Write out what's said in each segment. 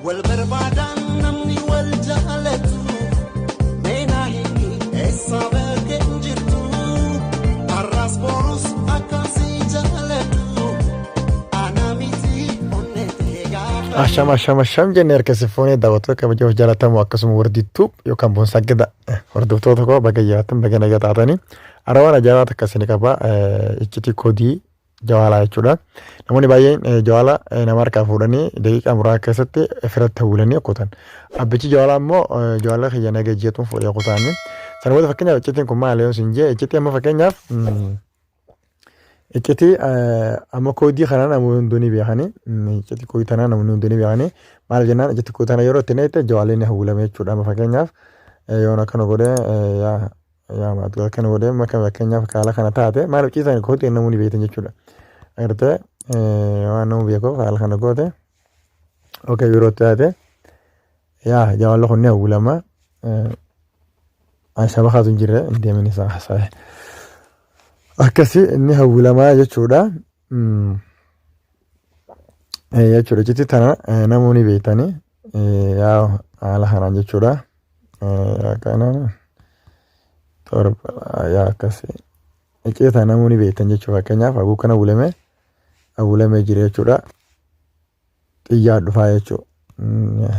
والبربادان نمني والجهلتو ميناهيني السابق انجرتو الراس بوروس أكاسي جهلتو أنا ميتي أنتي asham jennee harkisifoonee daawwattoota kabajamoo jaallatamoo akkasuma wardittuu yookaan boonsaa gada hordoftoota koo baga jiraatan baga nagaa taatanii arawaan ajaa'ibaa akkasii qaba icciitii kodii jawalaa jechuudha. Namoonni baay'een jawalaa nama harkaa fuudhanii daqiiqaa muraasa keessatti firatti hawwilanii okkotan. Abbichi jawalaa immoo jawalaa kiyya nagaa jeetuun fuudhee okkotanii. Sana booda fakkeenyaaf icciitiin kun maal yoo isin jee icciitii amma fakkeenyaaf icciitii amma kodii kana namoonni hunduuni beekanii icciitii kodii tanaa namoonni hunduuni beekanii maal jennaan icciitii kodii tana yeroo itti neete jawaaleen hawwilame jechuudha. Amma fakkeenyaaf yoon akkana godhee yaa maatii akkana godhee makka fakkeenyaaf kaala kana taate maal icciitii kodii namoonni beekan jechuudha. Agartee waan namu beekuuf haala kana goote okay yeroo itti taate yaa jawaalli kun ni hawwilama ashama kaatu hin jirre deemanii isaa haasa'e. Akkasii inni hawwilamaa jechuudha. Jechuudha icciitii tana namoonni beekanii yaa haala kanaan jechuudha. Kana torba yaa akkasii icciitii tana namoonni beekan jechuudha. Fakkeenyaaf haguu kana hawwilamee jira jechuudha. Xiyyaa dhufaa jechuudha.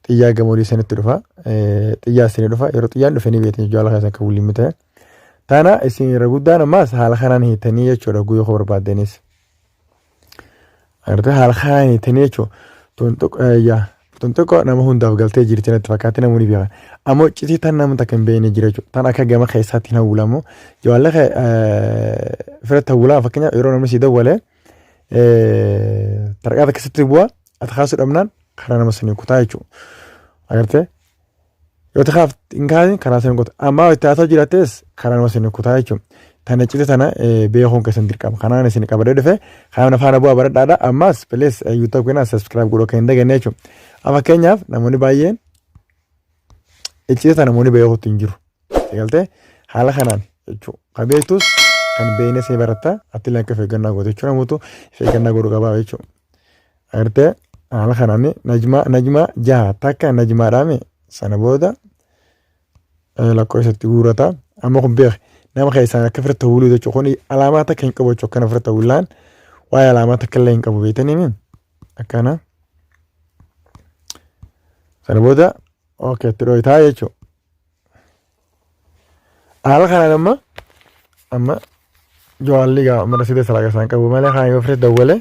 Xiyyaa gamoolii sanitti dhufa. Xiyyaa isinii dhufa. Yeroo xiyyaan dhufe ni beektan jechuudha. Haala kana akka waliin mitee. Tana isin irra guddaan ammaas haala kanaan hiitanii jechuudha guyyoo koo barbaaddenis. Agartee haala kanaan hiitanii jechuudha. Tuntuqoo nama hundaaf galtee jirti natti fakkaatti namoonni beekan. Ammoo icciitii tan nama takka hin beekne jira jechuudha. Tan akka gama keessaatiin hawwilamu. Jawaalli firatti hawwilama fakkeenyaaf yeroo namni si dawwalee tarqaata keessatti bu'aa ati kaasuu dhabnaan karaa nama sanii kutaa jechuudha. Agartee yoo ta'aaf ingaatiin karaa sanii kutaa amma itti haasa'u jiraates karaa nama sanii kutaa jechuudha. Tana icciitii tana beekuun keessan dirqama. Kanaan isin qabadee dhufe kanaan afaan bu'aa baradhaadha. Ammas please YouTube kanaa subscribe godhuu kan hin daganne jechuudha. Fakkeenyaaf namoonni baay'een icciitii tana namoonni beekuutti hin jiru. Eegaltee haala kanaan jechuudha. Qabeetus kan beekne see baratta atti illee akka feegannaa goote jechuudha. Namoota feegannaa godhuu qabaa jechuudha. Agartee haala kanaan najmaa jaha takka najmaadhaame sana booda lakkoofsatti guurata. Amma kun beek nama keessaan akka firatti hawwiluu jechuudha. Kun alaamaa takka hin qabu jechuudha. Akkana firatti hawwilaan waa'ee alaamaa takka illee hin qabu beektanii akkana. Sana booda okay itti dhooyitaa jechuudha. Haala kanaan amma jawaalli gaa mana sidee salaagaa isaan qabu malee kan yoo firatti dawwalee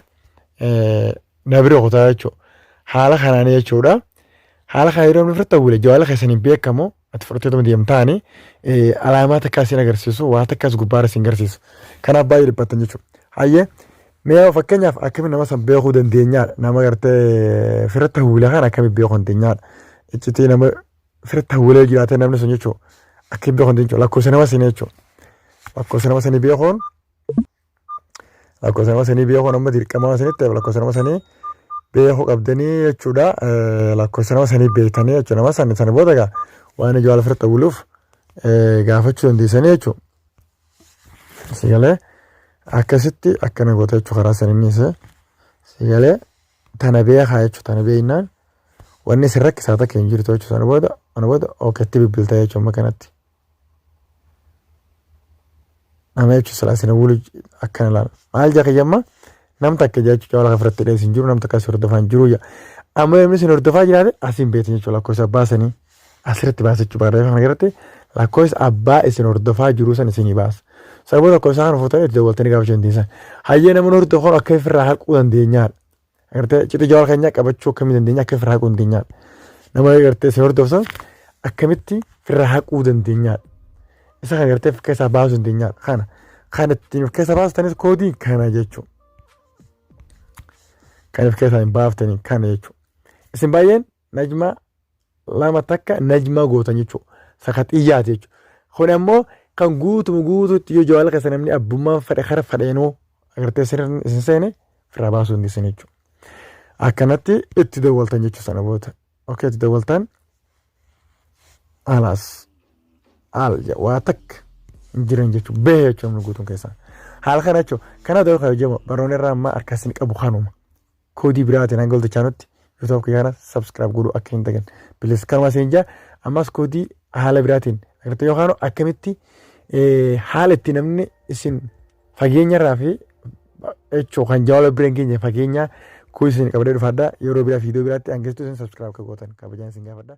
nabiree kutaa jechuudha. Haala kanaan jechuudha. Haala kanaan yeroo firatti dawwalee jawaalli keessan hin beekamu ati fudhattoota deemtaani alaamaa takka isin agarsiisu waa takkas gubbaara isin agarsiisu. Kanaaf baay'ee dhiphatan jechuudha. Hayyee mee fakkeenyaaf akkamiin nama san beekuu dandeenyaadha. Nama gartee firatti hawwilee kan akkamiin beekuu dandeenyaadha. Icciitii nama firatti hawwilee jiraate namni sun jechuudha. Akkamiin beekuu dandeenyaadha. Lakkoofsa nama sanii jechuudha. Lakkoofsa nama sanii beekuun amma dirqama sanitti lakkoofsa nama sanii beekuu qabdanii jechuudha. Lakkoofsa nama sanii beektanii jechuudha. Nama sana booda egaa waan jawala firatti hawwiluuf gaafachuu dandeessanii jechuudha. Sigalee akkasitti akkana goota jechuudha karaa saniinis sigalee tana beekaa jechuudha. Tana beeknaan wanni isin rakkisaa takka hin jirtu jechuudha. Sana booda okeetti bilbiltaa jechuudha amma kanatti. Nama jechuudha silaasina wulu akkana ilaala. Maal jaaqiyyamma nam takka jechuudha jawala firatti dheessin jiru nam takka isin hordofaa hin jiru. Amma namni isin hordofaa jiraate asiin beektan jechuudha lakkoofsa baasanii. Asirratti baasa jechuudha. Barreeffama irratti lakkoofsa abbaa isin hordofaa jiru san isinii baasa. Sana booda lakkoofsa kana fuutanii itti dawwaltanii gaafachuu dandeessan. Hayyee namoonni hordofuun akka ofirraa haquu dandeenyaadha. Agartee icciitii jawala keenyaa qabachuu akkamii dandeenya akka ofirraa haquu dandeenyaadha. Nama agartee isin hordofsan akkamitti ofirraa haquu dandeenyaadha. Isa kan agartee of keessaa baasuu dandeenyaadha. Kan ittiin of keessaa baasutanis koodii kana jechuudha. Kan of keessaa hin baaftanii kana jechuudha. Isin baay'een najmaa lama takka najmaa gootan jechuudha. Saka xiyyaati jechuudha. Kun ammoo kan guututti yoo jawala keessa namni abbummaan fedhe kara fedheenoo agartee isin seene firraa baasuu dandeessan jechuudha. Akkanatti itti dawwaltan jechuudha sana booda. Okey itti dawwaltan alaas waa takka hin jiran jechuudha. Bee jechuudha namni guutuun keessaa. Haala kana jechuudha. Kana dawwal kan hojjetamu baroonni irraa ammaa harka isin qabu kanuma. Koodii biraatiin hanga oltachaa nutti YouTube kiyana subscribe godhu akka hin dagan. Please kanuma seenjaa ammas kodii haala biraatiin agartee yookaan akkamitti haala itti namni isin fageenya irraa fi echoo kan jawala bireen keenya fageenya kuisin qabdee dhufaadha yeroo biraa viidiyoo biraatti hangeessitu isin subscribe ka gootan kabajaan isin gaafadha.